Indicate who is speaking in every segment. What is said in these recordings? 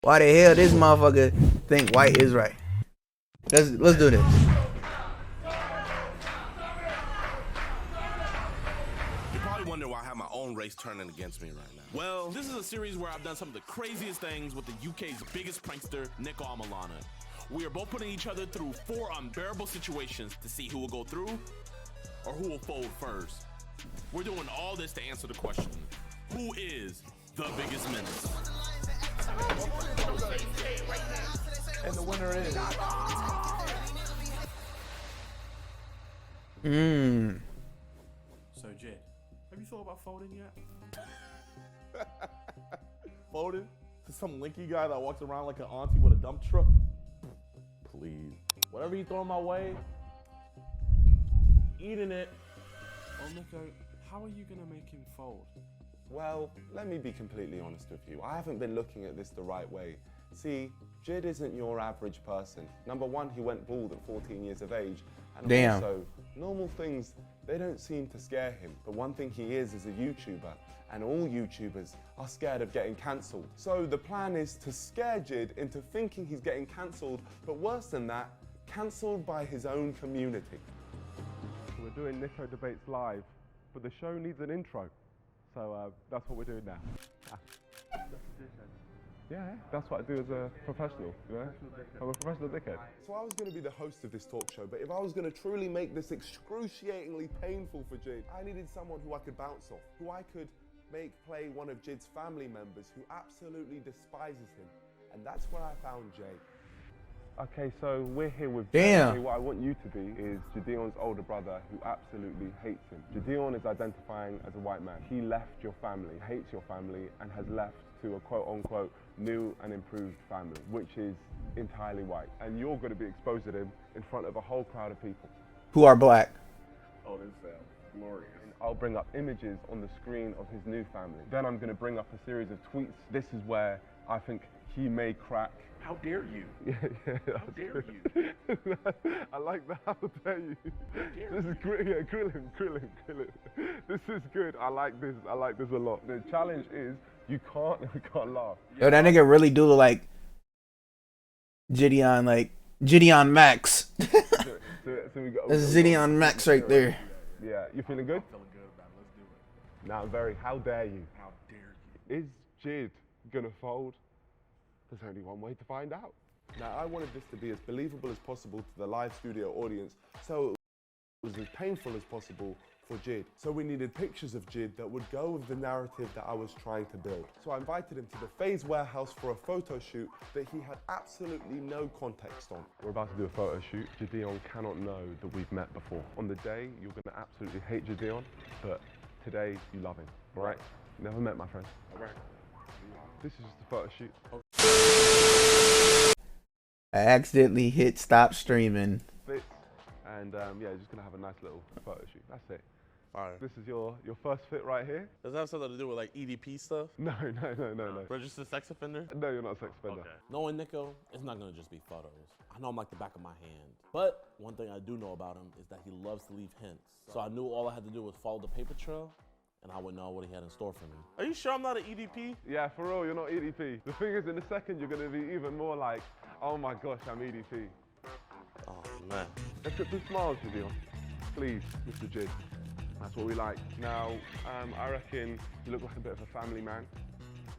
Speaker 1: Why the hell this motherfucker think white is right? Let's do this.
Speaker 2: You probably wonder why I have my own race turning against me right now. Well, this is a series where I've done some of the craziest things with the UK's biggest prankster, Nico Amalana. We are both putting each other through 4 unbearable situations to see who will go through or who will fold first. We're doing all this to answer the question, who is the biggest menace?
Speaker 3: And the winner is...
Speaker 4: So, Jed, have you thought about folding yet?
Speaker 3: Folded to some linky guy that walks around like an auntie with a dump truck? Please. Whatever you throw my way, eating it.
Speaker 4: Oh, Nico, how are you going to make him fold?
Speaker 5: Well, let me be completely honest with you. I haven't been looking at this the right way. See, Jid isn't your average person. Number one, he went bald at 14 years of age. And
Speaker 1: Damn.
Speaker 5: Also, normal things, they don't seem to scare him. But one thing he is a YouTuber. And all YouTubers are scared of getting cancelled. So the plan is to scare Jid into thinking he's getting cancelled, but worse than that, cancelled by his own community.
Speaker 3: We're doing Nico Debates live, but the show needs an intro. So that's what we're doing now. Yeah, that's what I do as a professional, you know? I'm a professional dickhead.
Speaker 5: So I was going to be the host of this talk show, but if I was going to truly make this excruciatingly painful for Jid, I needed someone who I could bounce off, who I could make play one of Jid's family members who absolutely despises him. And that's where I found Jay.
Speaker 3: Okay, so we're here with
Speaker 1: Damn.
Speaker 3: Jay. What I want you to be is Gideon's older brother who absolutely hates him. Gideon is identifying as a white man. He left your family, hates your family, and has left to a quote-unquote new and improved family, which is entirely white. And you're going to be exposed to him in front of a whole crowd of people.
Speaker 1: Who are black?
Speaker 3: Oh, this sounds glorious. I'll bring up images on the screen of his new family. Then I'm going to bring up a series of tweets. This is where I think he may crack.
Speaker 4: How dare you?
Speaker 3: Yeah.
Speaker 4: How dare you?
Speaker 3: I like that. How dare you? This is great. Yeah, grill him. This is good. I like this a lot. The challenge is we can't laugh.
Speaker 1: Yo, that nigga really do look like Gideon, Max.
Speaker 3: So we got
Speaker 1: That's Gideon Max right there.
Speaker 3: Yeah, you feeling good?
Speaker 4: I'm feeling good about it. Let's do it.
Speaker 3: Now, very. How dare you?
Speaker 4: How dare you?
Speaker 3: Is Jid gonna fold? There's only one way to find out.
Speaker 5: Now, I wanted this to be as believable as possible to the live studio audience, so it was as painful as possible for Jid. So we needed pictures of Jid that would go with the narrative that I was trying to build. So I invited him to the FaZe warehouse for a photo shoot that he had absolutely no context on.
Speaker 3: We're about to do a photo shoot. Gideon cannot know that we've met before. On the day, you're gonna absolutely hate Gideon, but today, you love him, all right? Never met, my friend.
Speaker 4: All right.
Speaker 3: This is just a photo shoot.
Speaker 1: I accidentally hit stop streaming.
Speaker 3: Fits, and yeah, just gonna have a nice little photo shoot. That's it.
Speaker 2: All right.
Speaker 3: This is your first fit right here.
Speaker 2: Does that have something to do with like EDP stuff?
Speaker 3: No.
Speaker 2: Registered sex offender?
Speaker 3: No, you're not a sex offender.
Speaker 2: Okay. Knowing Nico, it's not gonna just be photos. I know him like the back of my hand. But one thing I do know about him is that he loves to leave hints. So I knew all I had to do was follow the paper trail, and I would know what he had in store for me. Are you sure I'm not an EDP?
Speaker 3: Yeah, for real, you're not EDP. The thing is, in a second, you're gonna be even more like, oh my gosh, I'm EDP.
Speaker 2: Oh man.
Speaker 3: Let's get some smiles, Gideon. Please, Mr. Jid. That's what we like. Now, I reckon you look like a bit of a family man.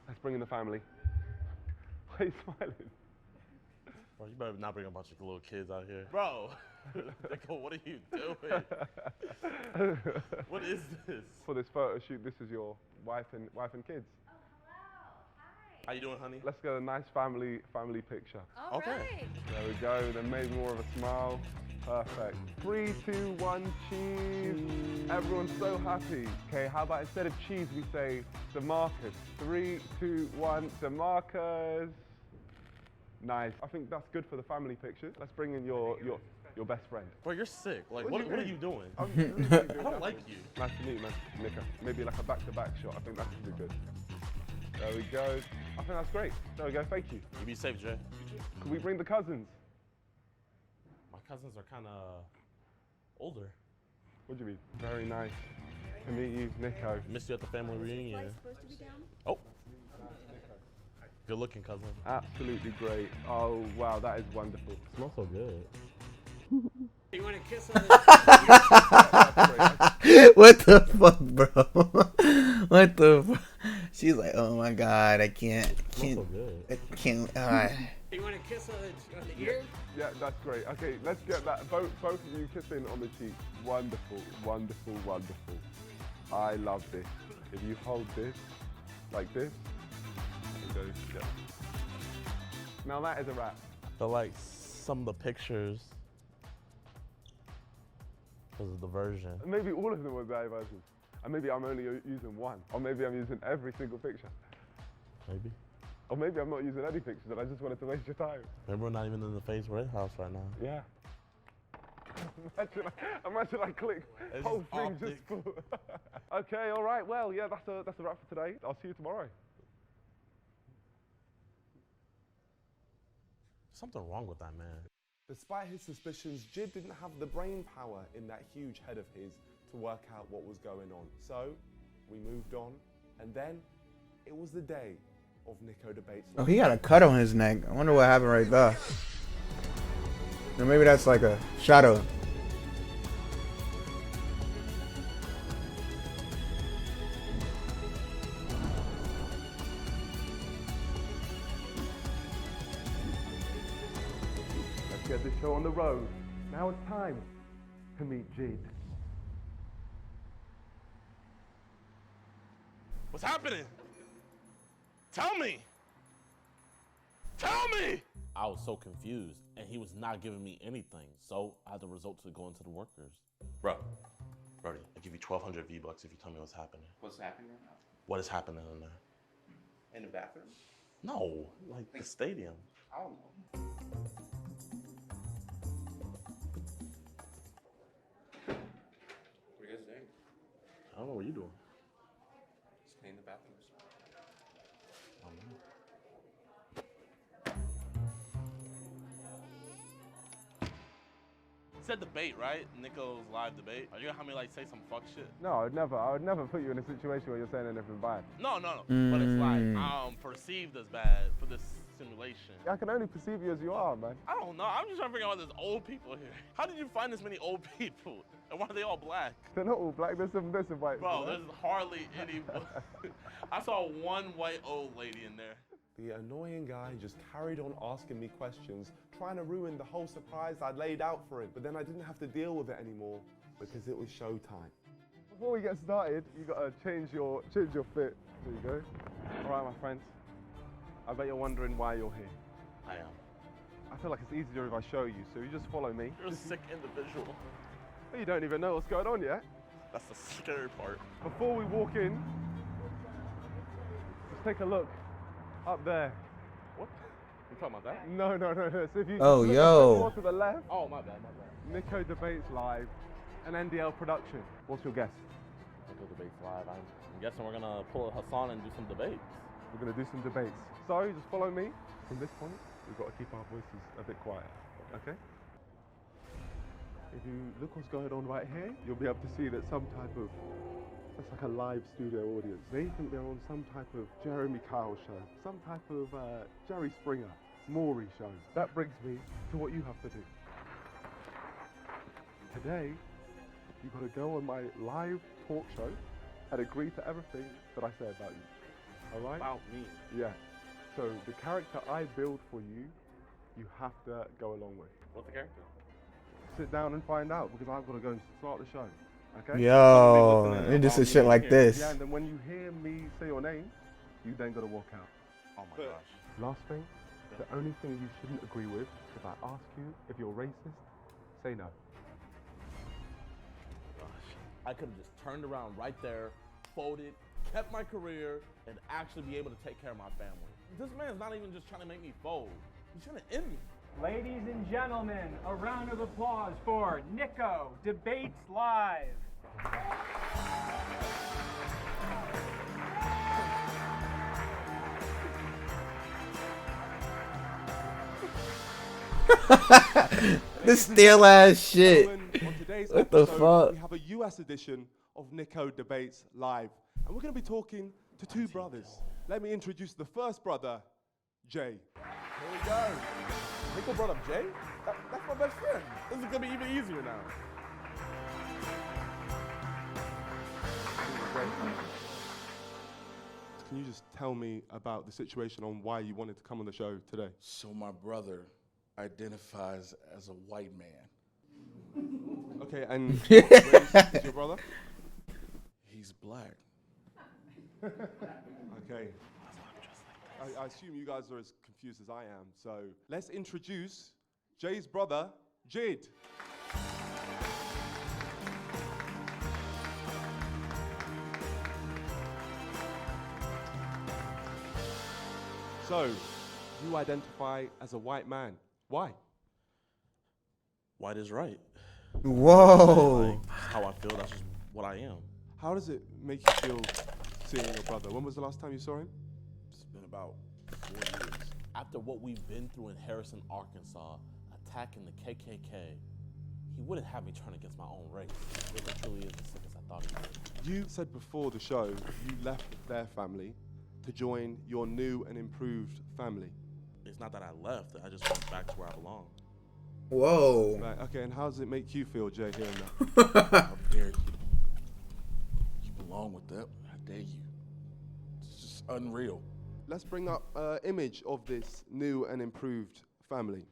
Speaker 3: Let's bring in the family. Why are you smiling?
Speaker 2: Bro, you better not bring a bunch of little kids out here. Bro, Nico, what are you doing? What is this?
Speaker 3: For this photo shoot, this is your wife and kids.
Speaker 6: Oh, hello. Hi.
Speaker 2: How you doing, honey?
Speaker 3: Let's get a nice family picture.
Speaker 6: All
Speaker 2: Okay.
Speaker 6: right.
Speaker 3: There we go. Then maybe more of a smile. Perfect. 3, 2, 1, cheese. Everyone's so happy. Okay, how about instead of cheese, we say DeMarcus. 3, 2, 1, DeMarcus. Nice. I think that's good for the family pictures. Let's bring in your best friend.
Speaker 2: Bro, you're sick. Like,
Speaker 3: What
Speaker 2: what
Speaker 3: do you
Speaker 2: are
Speaker 3: mean?
Speaker 2: you doing?
Speaker 3: I
Speaker 2: I don't like you.
Speaker 3: Nice to meet you, man. Nico. Maybe like a back-to-back shot. I think that could be good. There we go. I think that's great. There we go. Thank you.
Speaker 2: You be safe, Jay.
Speaker 3: Can we bring the cousins?
Speaker 2: My cousins are kind of older.
Speaker 3: What do you mean? Very nice to meet you, Nico.
Speaker 2: Missed you at the family reunion.
Speaker 6: Supposed to be down?
Speaker 2: Oh.
Speaker 7: Good looking, cousin.
Speaker 3: Absolutely great. Oh, wow, that is wonderful.
Speaker 7: Smells so good.
Speaker 8: You want to kiss on
Speaker 1: What the fuck, bro? What the fuck? She's like, oh my god, I can't.
Speaker 7: Smells so good.
Speaker 1: I can't.
Speaker 8: You want to kiss on the ear?
Speaker 3: Yeah, that's great. Okay, let's get that. Both of you kissing on the cheek. Wonderful, wonderful, wonderful. I love this. If you hold this like this, it goes. Yeah. Now that is a wrap.
Speaker 7: But like some of the pictures, because of the version.
Speaker 3: Maybe all of them were bad versions. And maybe I'm only using one. Or maybe I'm using every single picture.
Speaker 7: Maybe.
Speaker 3: Or maybe I'm not using any pictures and I just wanted to waste your time.
Speaker 7: Maybe we're not even in the Face Red house right now.
Speaker 3: Yeah. Imagine I click,
Speaker 7: It's
Speaker 3: whole
Speaker 7: just
Speaker 3: thing just full. Okay, all right. Well, yeah, that's a wrap for today. I'll see you tomorrow.
Speaker 7: Something wrong with that man.
Speaker 5: Despite his suspicions, Jid didn't have the brain power in that huge head of his to work out what was going on. So, we moved on, and then it was the day of YatoDaGod's.
Speaker 1: Oh, he got a cut on his neck. I wonder what happened right there. Or maybe that's like a shadow.
Speaker 3: Let's get this show on the road. Now it's time to meet Jid.
Speaker 2: What's happening? Tell me! Tell me!
Speaker 7: I was so confused, and he was not giving me anything, so I had to resort to going to the workers. Bro, Brody, I'll give you 1,200 V-Bucks if you tell me what's happening.
Speaker 9: What's happening right now?
Speaker 7: What is happening in there?
Speaker 9: In the bathroom?
Speaker 7: No, like the stadium.
Speaker 9: I don't know. What are you guys doing?
Speaker 7: I don't know what you're doing.
Speaker 9: Just cleaning the bathrooms.
Speaker 7: I don't know.
Speaker 2: Said debate, right? Nico's live debate. Are you gonna have me like say some fuck shit?
Speaker 3: No, I would never put you in a situation where you're saying anything bad.
Speaker 2: No. But it's like perceived as bad for this simulation.
Speaker 3: I can only perceive you as you are, man.
Speaker 2: I don't know. I'm just trying to figure out there's old people here. How did you find this many old people? And why are they all black?
Speaker 3: They're not all black, there's some white.
Speaker 2: Bro, there's hardly any. I saw one white old lady in there.
Speaker 5: The annoying guy just carried on asking me questions, trying to ruin the whole surprise I'd laid out for him. But then I didn't have to deal with it anymore because it was showtime.
Speaker 3: Before we get started, you gotta change your fit. There you go. All right, my friends. I bet you're wondering why you're here.
Speaker 7: I am.
Speaker 3: I feel like it's easier if I show you, so you just follow me.
Speaker 2: You're a sick individual.
Speaker 3: You don't even know what's going on yet.
Speaker 2: That's the scary part.
Speaker 3: Before we walk in, let's take a look up there.
Speaker 2: What? You talking about that?
Speaker 3: No. So if you
Speaker 1: Oh,
Speaker 3: look
Speaker 1: yo.
Speaker 3: more to the left,
Speaker 2: Oh, my bad.
Speaker 3: YatoDaGod's live, an NDL production. What's your guess?
Speaker 7: Nico debates live. I'm guessing we're gonna pull a Hassan and do some debates.
Speaker 3: We're gonna do some debates. So just follow me. From this point, we've got to keep our voices a bit quiet, okay? If you look what's going on right here, you'll be able to see that some type of, that's like a live studio audience. They think they're on some type of Jeremy Kyle show, some type of Jerry Springer, Maury show. That brings me to what you have to do. Today, you've got to go on my live talk show and agree to everything that I say about you. All right?
Speaker 2: About me.
Speaker 3: Yeah. So the character I build for you, you have to go along with.
Speaker 2: What's the character?
Speaker 3: Sit down and find out because I've got to go and start the show. Okay?
Speaker 1: Yo, it just is shit like this.
Speaker 3: Yeah, and then when you hear me say your name, you then got to walk out.
Speaker 2: Oh my gosh.
Speaker 3: Last thing, the only thing you shouldn't agree with, if I ask you if you're racist, say no.
Speaker 7: I could have just turned around right there, folded, kept my career, and actually be able to take care of my family. This man's not even just trying to make me fold. He's trying to end me.
Speaker 8: Ladies and gentlemen, a round of applause for Nico Debates Live.
Speaker 1: This stale ass shit.
Speaker 3: On today's
Speaker 1: What the
Speaker 3: episode,
Speaker 1: fuck?
Speaker 3: we have a US edition of YatoDaGods Live. And we're going to be talking to two brothers. Let me introduce the first brother,
Speaker 5: Jay.
Speaker 7: Here we go. Nico brought up Jay? That's my best friend. This is gonna be even easier now.
Speaker 5: Can you just tell me about the situation on why you wanted to come on the show today?
Speaker 10: So my brother identifies as a white man.
Speaker 5: Okay, and what race is your brother?
Speaker 10: He's black.
Speaker 5: Okay. I assume you guys are as confused as I am, so let's introduce Jay's brother, Jid. So, you identify as a white man. Why?
Speaker 7: White is right.
Speaker 1: Whoa.
Speaker 7: Like, how I feel, that's just what I am.
Speaker 5: How does it make you feel seeing your brother? When was the last time you saw him?
Speaker 7: It's been about 4 years. After what we've been through in Harrison, Arkansas, attacking the KKK, he wouldn't have me turn against my own race. It truly is as sick as I thought it would.
Speaker 5: You said before the show you left their family to join your new and improved family.
Speaker 7: It's not that I left, I just went back to where I belong.
Speaker 1: Whoa.
Speaker 5: Right, okay, and how does it make you feel, Jay, hearing that?
Speaker 10: How dare you? You belong with them. How dare you? It's just unreal.
Speaker 5: Let's bring up an image of this new and improved family.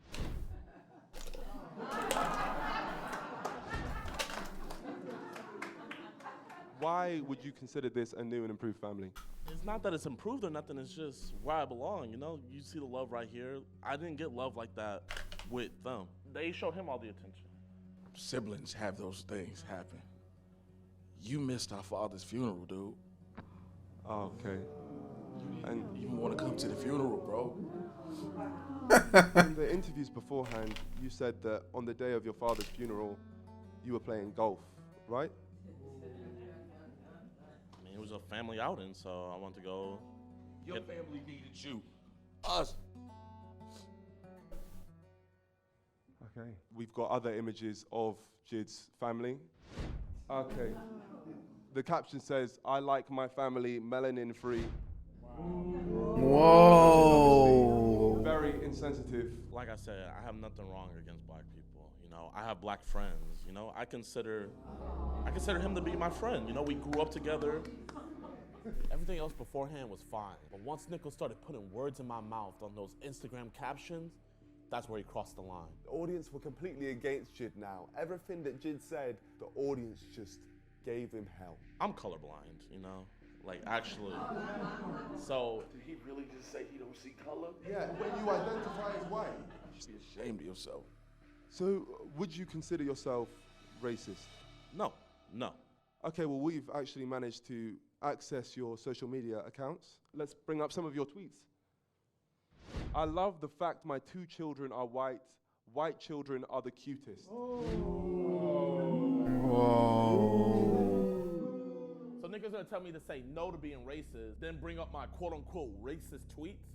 Speaker 5: Why would you consider this a new and improved family?
Speaker 7: It's not that it's improved or nothing, it's just where I belong, you know? You see the love right here. I didn't get love like that with them. They showed him all the attention.
Speaker 10: Siblings have those things happen. You missed our father's funeral, dude.
Speaker 5: Oh, okay. And
Speaker 10: You want to come to the funeral, bro?
Speaker 5: in the interviews beforehand, you said that on the day of your father's funeral, you were playing golf, right?
Speaker 7: I mean, it was a family outing, so I wanted to go.
Speaker 10: Your family needed you. Us.
Speaker 5: Okay. We've got other images of Jid's family. Okay. The caption says, "I like my family melanin free."
Speaker 1: Whoa.
Speaker 5: Very insensitive.
Speaker 7: Like I said, I have nothing wrong against black people. You know, I have black friends. You know, I consider him to be my friend. You know, we grew up together. Everything else beforehand was fine. But once Nico started putting words in my mouth on those Instagram captions, that's where he crossed the line.
Speaker 5: The audience were completely against Jid now. Everything that Jid said, the audience just gave him hell.
Speaker 7: I'm colorblind, you know? Like, actually. So,
Speaker 10: Did he really just say he don't see color?
Speaker 5: Yeah, when you identify as white.
Speaker 10: You should be ashamed of yourself.
Speaker 5: So, would you consider yourself racist?
Speaker 7: no.
Speaker 5: Okay, well, we've actually managed to access your social media accounts. Let's bring up some of your tweets. I love the fact my 2 children are white. White children are the cutest.
Speaker 7: So niggas gonna tell me to say no to being racist, then bring up my quote-unquote racist tweets?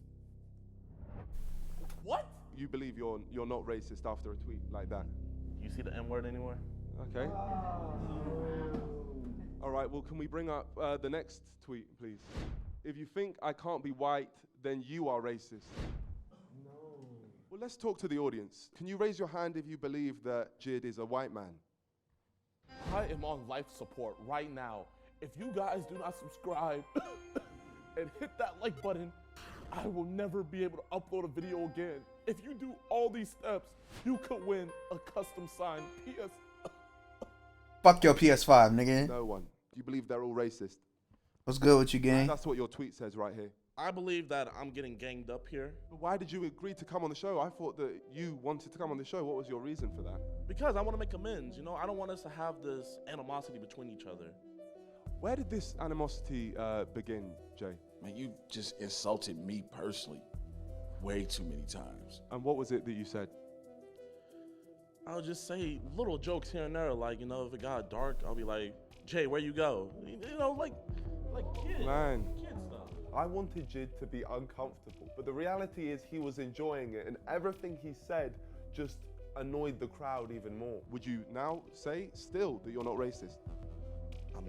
Speaker 7: What?
Speaker 5: You believe you're not racist after a tweet like that?
Speaker 7: You see the N-word anywhere?
Speaker 5: Okay. All right, well, can we bring up the next tweet, please? If you think I can't be white, then you are racist. No. Well, let's talk to the audience. Can you raise your hand if you believe that Jid is a white man?
Speaker 7: I am on life support right now. If you guys do not subscribe and hit that like button, I will never be able to upload a video again. If you do all these steps, you could win a custom signed PS.
Speaker 1: Fuck your PS5, nigga.
Speaker 5: No one. Do you believe they're all racist?
Speaker 1: What's good with you, gang?
Speaker 5: That's what your tweet says right here.
Speaker 7: I believe that I'm getting ganged up here
Speaker 5: But why did you agree to come on the show? I thought that you wanted to come on the show. What was your reason for that?
Speaker 7: because I want to make amends. You know, I don't want us to have this animosity between each other.
Speaker 5: Where did this animosity begin, Jay?
Speaker 10: Man, you just insulted me personally way too many times.
Speaker 5: And what was it that you said?
Speaker 7: I'll just say little jokes here and there, like, you know, if it got dark, I'll be like, Jay, where you go? You know, like kids.
Speaker 5: Man.
Speaker 7: Kid stuff.
Speaker 3: I wanted Jid to be uncomfortable, but the reality is he was enjoying it, and everything he said just annoyed the crowd even more.
Speaker 5: Would you now say still that you're not racist?
Speaker 7: I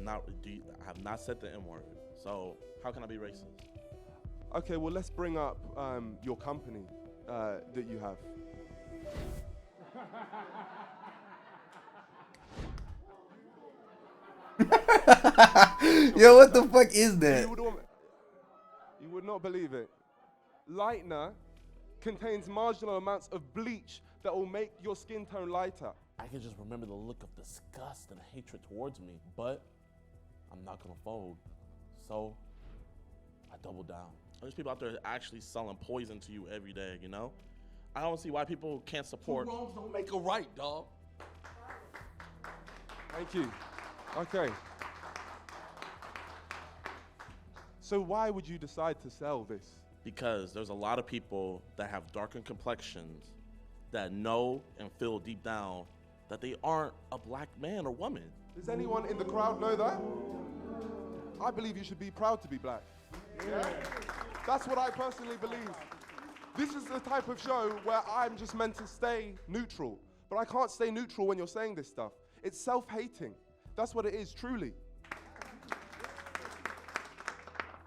Speaker 7: have not said the N-word, so how can I be racist?
Speaker 3: Okay, well, let's bring up your company that you have.
Speaker 1: Yo, what the fuck is that?
Speaker 3: You would not believe it. Lightener contains marginal amounts of bleach that will make your skin tone lighter.
Speaker 7: I can just remember the look of disgust and hatred towards me, but I'm not gonna fold. So I double down. There's people out there actually selling poison to you every day, you know? I don't see why people can't support.
Speaker 10: Two wrongs don't make a right, dog.
Speaker 3: Thank you. Okay. So why would you decide to sell this?
Speaker 7: Because there's a lot of people that have darkened complexions that know and feel deep down that they aren't a black man or woman.
Speaker 3: Does anyone in the crowd know that? I believe you should be proud to be black. Yeah. That's what I personally believe. This is the type of show where I'm just meant to stay neutral, but I can't stay neutral when you're saying this stuff. It's self-hating. That's what it is, truly.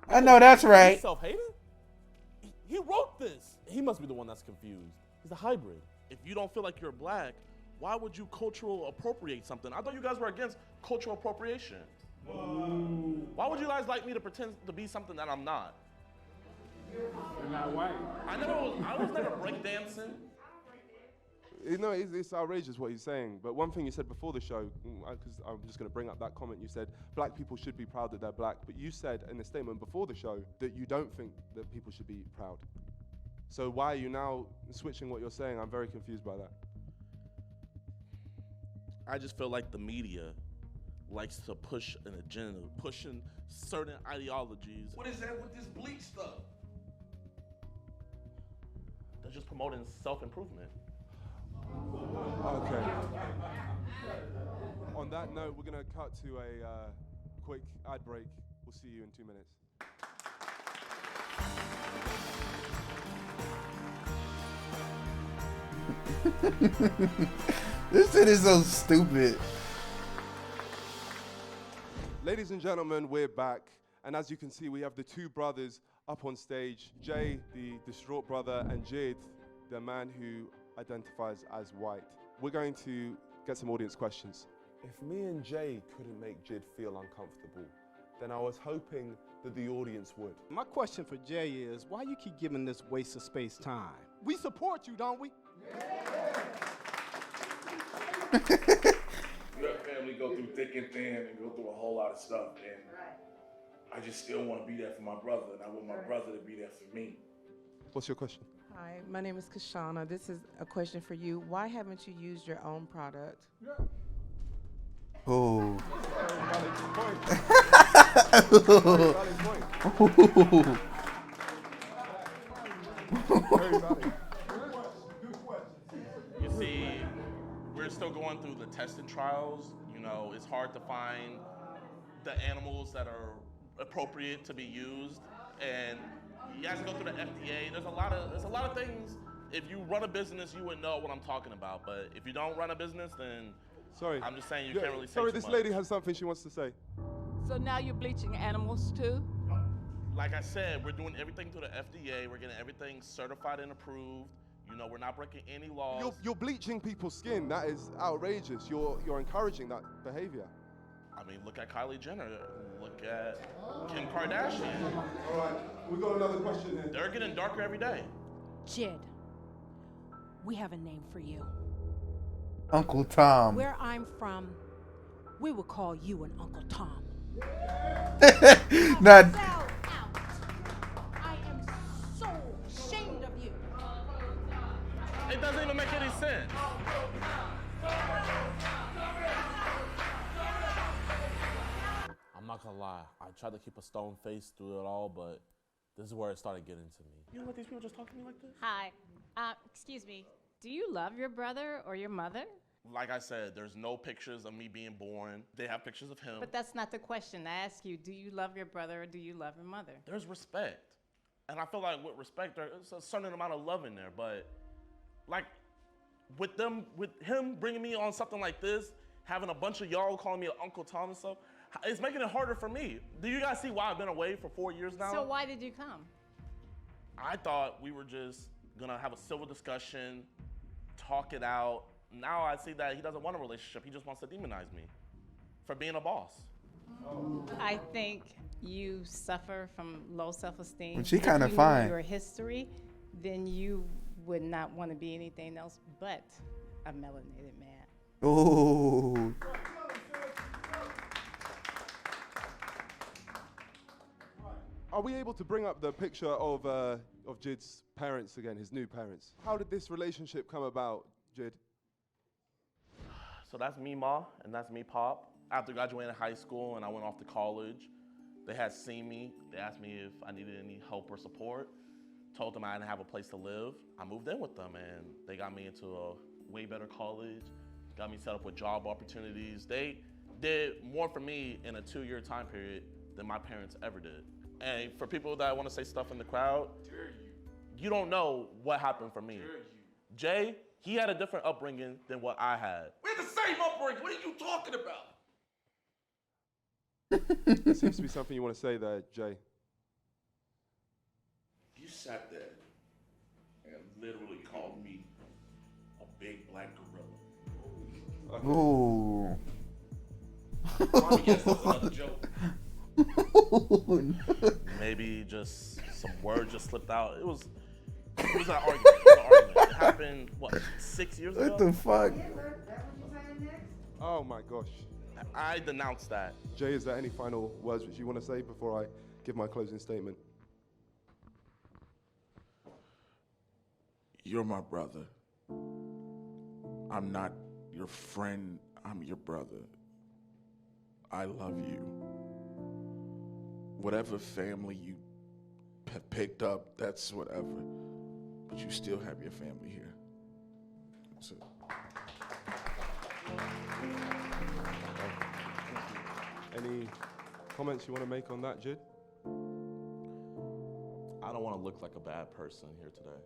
Speaker 1: I know that's right.
Speaker 7: He's self-hating? He wrote this. He must be the one that's confused. He's a hybrid. If you don't feel like you're black, why would you cultural appropriate something? I thought you guys were against cultural appropriation. Whoa. Why would you guys like me to pretend to be something that I'm not?
Speaker 4: You're not white.
Speaker 7: I was never breakdancing.
Speaker 3: You know, it's outrageous what he's saying, but one thing you said before the show, because I'm just going to bring up that comment, you said black people should be proud that they're black, but you said in a statement before the show that you don't think that people should be proud. So why are you now switching what you're saying? I'm very confused by that.
Speaker 7: I just feel like the media likes to push an agenda, pushing certain ideologies.
Speaker 10: What is that with this bleach stuff?
Speaker 7: They're just promoting self-improvement.
Speaker 3: Okay. On that note, we're going to cut to a quick ad break. We'll see you in 2 minutes.
Speaker 1: This shit is so stupid.
Speaker 3: Ladies and gentlemen, we're back. And as you can see, we have the two brothers up on stage. Jay, the distraught brother, and Jid, the man who identifies as white. We're going to get some audience questions.
Speaker 5: If me and Jay couldn't make Jid feel uncomfortable, then I was hoping that the audience would.
Speaker 11: My question for Jay is, why you keep giving this waste of space time? We support you, don't we?
Speaker 10: Your family go through thick and thin and go through a whole lot of stuff, and I just still want to be there for my brother, and I want my brother to be there for me.
Speaker 3: What's your question?
Speaker 12: Hi, my name is Kashana. This is a question for you. Why haven't you used your own product?
Speaker 1: Oh.
Speaker 7: You see, we're still going through the testing trials. You know, it's hard to find the animals that are appropriate to be used, and you guys go through the FDA. There's a lot of things. If you run a business, you would know what I'm talking about. But if you don't run a business, then
Speaker 3: sorry,
Speaker 7: I'm just saying you can't really say
Speaker 3: sorry,
Speaker 7: too
Speaker 3: this
Speaker 7: much.
Speaker 3: lady has something she wants to say.
Speaker 13: So now you're bleaching animals too?
Speaker 7: Like I said, we're doing everything through the FDA. We're getting everything certified and approved. You know, we're not breaking any laws.
Speaker 3: You're bleaching people's skin. That is outrageous. You're encouraging that behavior.
Speaker 7: I mean, look at Kylie Jenner. Look at Kim Kardashian.
Speaker 3: All right, we got another question here.
Speaker 7: They're getting darker every day.
Speaker 14: Jid, we have a name for you.
Speaker 1: Uncle Tom.
Speaker 14: Where I'm from, we would call you an Uncle Tom.
Speaker 1: Not.
Speaker 14: I am so ashamed of you.
Speaker 7: It doesn't even make any sense. I'm not gonna lie. I tried to keep a stone face through it all, but this is where it started getting to me. You know what these people just talk to me like this?
Speaker 6: Hi. Excuse me. Do you love your brother or your mother?
Speaker 7: Like I said, there's no pictures of me being born. They have pictures of him.
Speaker 6: But that's not the question. I ask you, do you love your brother or do you love your mother?
Speaker 7: There's respect. And I feel like with respect, there's a certain amount of love in there. But like with him bringing me on something like this, having a bunch of y'all calling me Uncle Tom and stuff, it's making it harder for me. Do you guys see why I've been away for 4 years now?
Speaker 6: So why did you come?
Speaker 7: I thought we were just gonna have a civil discussion, talk it out. Now I see that he doesn't want a relationship. He just wants to demonize me for being a boss.
Speaker 6: I think you suffer from low self-esteem.
Speaker 1: Well, she kinda
Speaker 6: If you
Speaker 1: fine.
Speaker 6: knew your history, then you would not want to be anything else but a melanated man.
Speaker 1: Ooh.
Speaker 3: Are we able to bring up the picture of Jid's parents again, his new parents? How did this relationship come about, Jid?
Speaker 7: So that's me, Ma, and that's me, Pop. After graduating high school and I went off to college, they had seen me. They asked me if I needed any help or support. Told them I didn't have a place to live. I moved in with them, and they got me into a way better college, got me set up with job opportunities. They did more for me in a 2-year time period than my parents ever did. And for people that want to say stuff in the crowd, you don't know what happened for me. Jay, he had a different upbringing than what I had.
Speaker 10: We had the same upbringing. What are you talking about?
Speaker 3: There seems to be something you want to say there, Jay.
Speaker 10: You sat there and literally called me a big black gorilla.
Speaker 1: Ooh.
Speaker 10: Yes, that's another joke.
Speaker 7: Maybe just some word just slipped out. It was an argument. It happened, what, 6 years ago?
Speaker 1: What the fuck?
Speaker 3: Oh my gosh.
Speaker 7: I denounced that.
Speaker 3: Jay, is there any final words which you want to say before I give my closing statement?
Speaker 10: You're my brother. I'm not your friend. I'm your brother. I love you. Whatever family you have picked up, that's whatever. But you still have your family here. That's it.
Speaker 3: Any comments you want to make on that, Jid?
Speaker 7: I don't want to look like a bad person here today.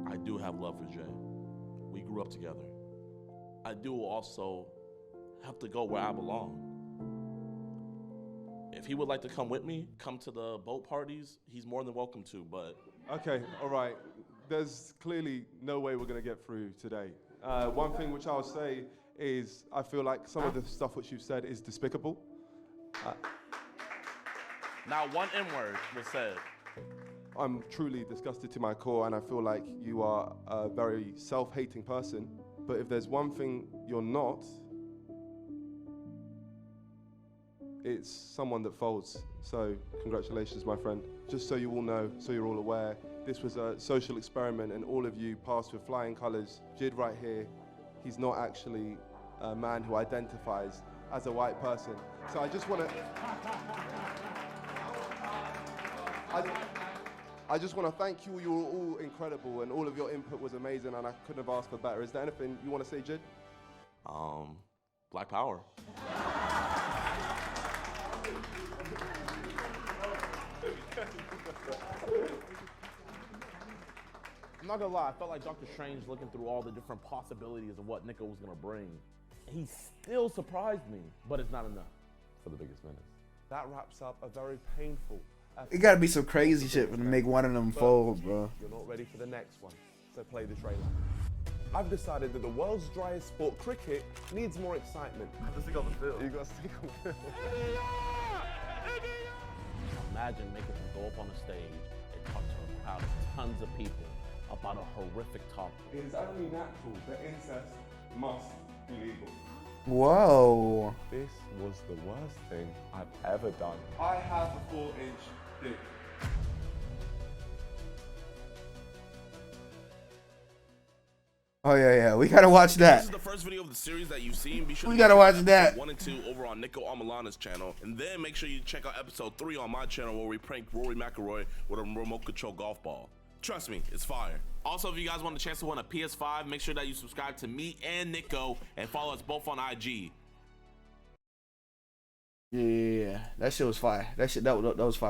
Speaker 7: I do have love for Jay. We grew up together. I do also have to go where I belong. If he would like to come with me, come to the boat parties, he's more than welcome to, but...
Speaker 3: Okay, all right. There's clearly no way we're going to get through today. One thing which I'll say is I feel like some of the stuff which you've said is despicable.
Speaker 7: Not one N-word was said.
Speaker 3: I'm truly disgusted to my core, and I feel like you are a very self-hating person. But if there's one thing you're not, it's someone that folds. So congratulations, my friend. Just so you all know, so you're all aware, this was a social experiment, and all of you passed with flying colors. Jid right here, he's not actually a man who identifies as a white person. So I just want to... I just want to thank you. You were all incredible, and all of your input was amazing, and I couldn't have asked for better. Is there anything you want to say, Jid?
Speaker 7: Black Power. I'm not gonna lie, I felt like Dr. Strange looking through all the different possibilities of what Nico was gonna bring. He still surprised me, but it's not enough for the biggest menace.
Speaker 3: That wraps up a very painful...
Speaker 1: It gotta be some crazy shit to make one of them fold, bro.
Speaker 3: You're not ready for the next one, so play the trailer. I've decided that the world's driest sport, cricket, needs more excitement.
Speaker 7: I have to stick on the field.
Speaker 3: You gotta stick on the field.
Speaker 7: Imagine making him go up on the stage and talk to a crowd of tons of people about a horrific topic.
Speaker 3: It is only natural that incest must be legal.
Speaker 1: Whoa.
Speaker 3: This was the worst thing I've ever done. I have a 4-inch dick.
Speaker 1: Oh yeah, we gotta watch that.
Speaker 2: This is the first video of the series that you've seen. Be sure
Speaker 1: We
Speaker 2: to
Speaker 1: gotta
Speaker 2: check
Speaker 1: watch
Speaker 2: out
Speaker 1: that.
Speaker 2: episode 1 and 2 over on Nico Amalana's channel, and then make sure you check out episode 3 on my channel where we prank Rory McIlroy with a remote control golf ball. Trust me, it's fire. Also, if you guys want a chance to win a PS5, make sure that you subscribe to me and Nico and follow us both on IG.
Speaker 1: Yeah, that shit was fire. That was fire.